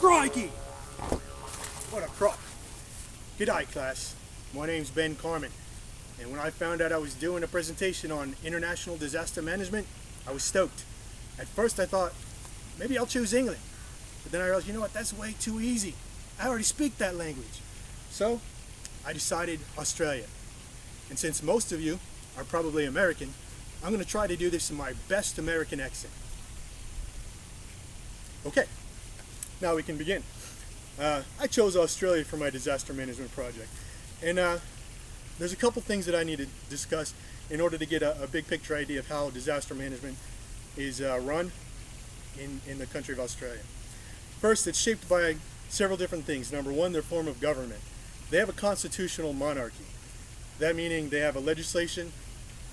Crikey! What a crock. G'day class, my name's Ben Carmen, and when I found out I was doing a presentation on international disaster management, I was stoked. At first I thought, maybe I'll choose England, but then I realized, you know what, that's way too easy. I already speak that language. So I decided Australia. And since most of you are probably American, I'm going to try to do this in my best American accent. Okay, now we can begin. I chose Australia for my disaster management project, and there's a couple things that I need to discuss in order to get a big picture idea of how disaster management is run in the country of Australia. First, it's shaped by several different things. Number one, their form of government. They have a constitutional monarchy. That meaning they have a legislation,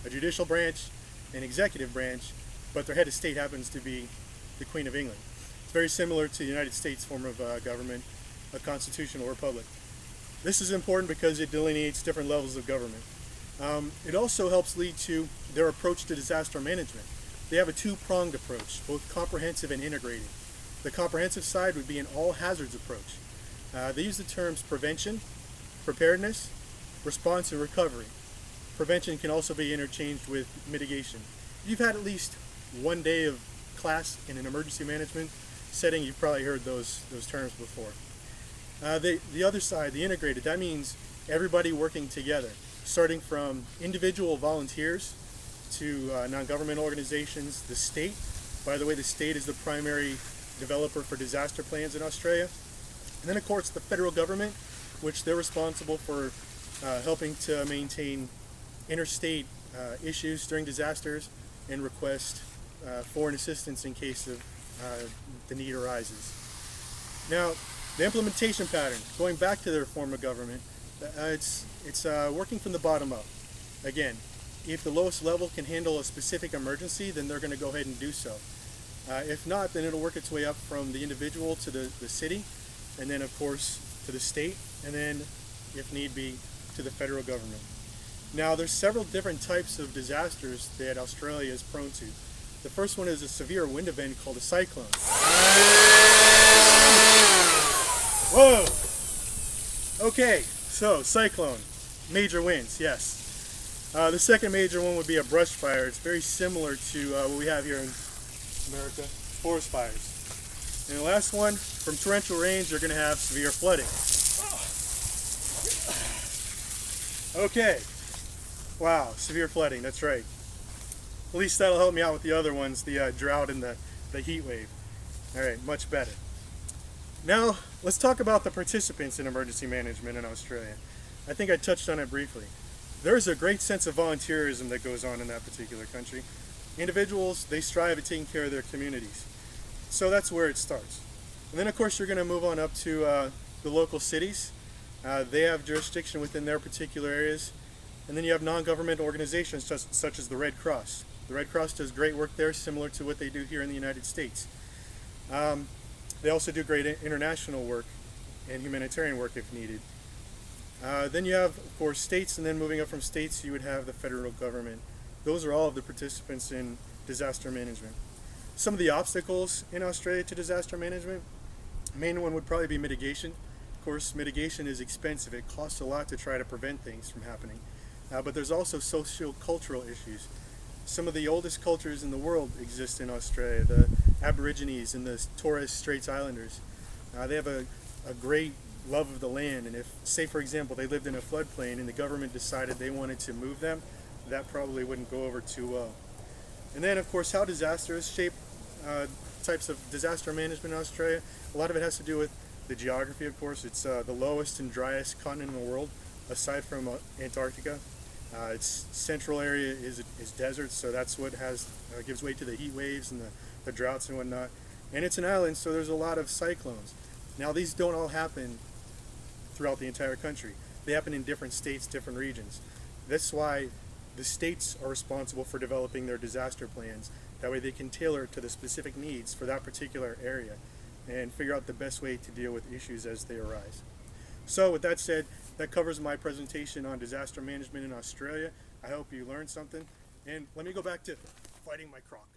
a judicial branch, an executive branch, but their head of state happens to be the Queen of England. It's very similar to the United States form of government, a constitutional republic. This is important because it delineates different levels of government. It also helps lead to their approach to disaster management. They have a two-pronged approach, both comprehensive and integrated. The comprehensive side would be an all-hazards approach. They use the terms prevention, preparedness, response, and recovery. Prevention can also be interchanged with mitigation. If you've had at least one day of class in an emergency management setting, you've probably heard those terms before. The other side, the integrated, that means everybody working together, starting from individual volunteers to non-government organizations, the state. By the way, the state is the primary developer for disaster plans in Australia. And then of course the federal government, which they're responsible for helping to maintain interstate issues during disasters and request foreign assistance in case of the need arises. Now, the implementation pattern, going back to their form of government, it's working from the bottom up. Again, if the lowest level can handle a specific emergency, then they're going to go ahead and do so. If not, then it'll work its way up from the individual to the city, and then of course to the state, and then, if need be, to the federal government. Now, there's several different types of disasters that Australia is prone to. The first one is a severe wind event called a cyclone. Whoa! Okay, so cyclone, major winds, yes. The second major one would be a brush fire. It's very similar to what we have here in America, forest fires. And the last one, from torrential rains, you're going to have severe flooding. Okay, wow, severe flooding, that's right. At least that'll help me out with the other ones, the drought and the heat wave. All right, much better. Now, let's talk about the participants in emergency management in Australia. I think I touched on it briefly. There's a great sense of volunteerism that goes on in that particular country. Individuals, they strive at taking care of their communities. So that's where it starts. And then of course you're going to move on up to the local cities. They have jurisdiction within their particular areas. And then you have non-government organizations such as the Red Cross. The Red Cross does great work there, similar to what they do here in the United States. They also do great international work and humanitarian work if needed. Then you have, of course, states, and then moving up from states, you would have the federal government. Those are all of the participants in disaster management. Some of the obstacles in Australia to disaster management, the main one would probably be mitigation. Of course, mitigation is expensive. It costs a lot to try to prevent things from happening. But there's also socio-cultural issues. Some of the oldest cultures in the world exist in Australia. The Aborigines and the Torres Straits Islanders. They have a great love of the land, and if, say for example, they lived in a floodplain and the government decided they wanted to move them, that probably wouldn't go over too well. And then of course how disasters shape types of disaster management in Australia. A lot of it has to do with the geography, of course. It's the lowest and driest continent in the world, aside from Antarctica. Its central area is desert, so that's what gives way to the heat waves and the droughts and whatnot. And it's an island, so there's a lot of cyclones. Now these don't all happen throughout the entire country. They happen in different states, different regions. That's why the states are responsible for developing their disaster plans. That way they can tailor it to the specific needs for that particular area and figure out the best way to deal with issues as they arise. So with that said, that covers my presentation on disaster management in Australia. I hope you learned something. And let me go back to fighting my croc.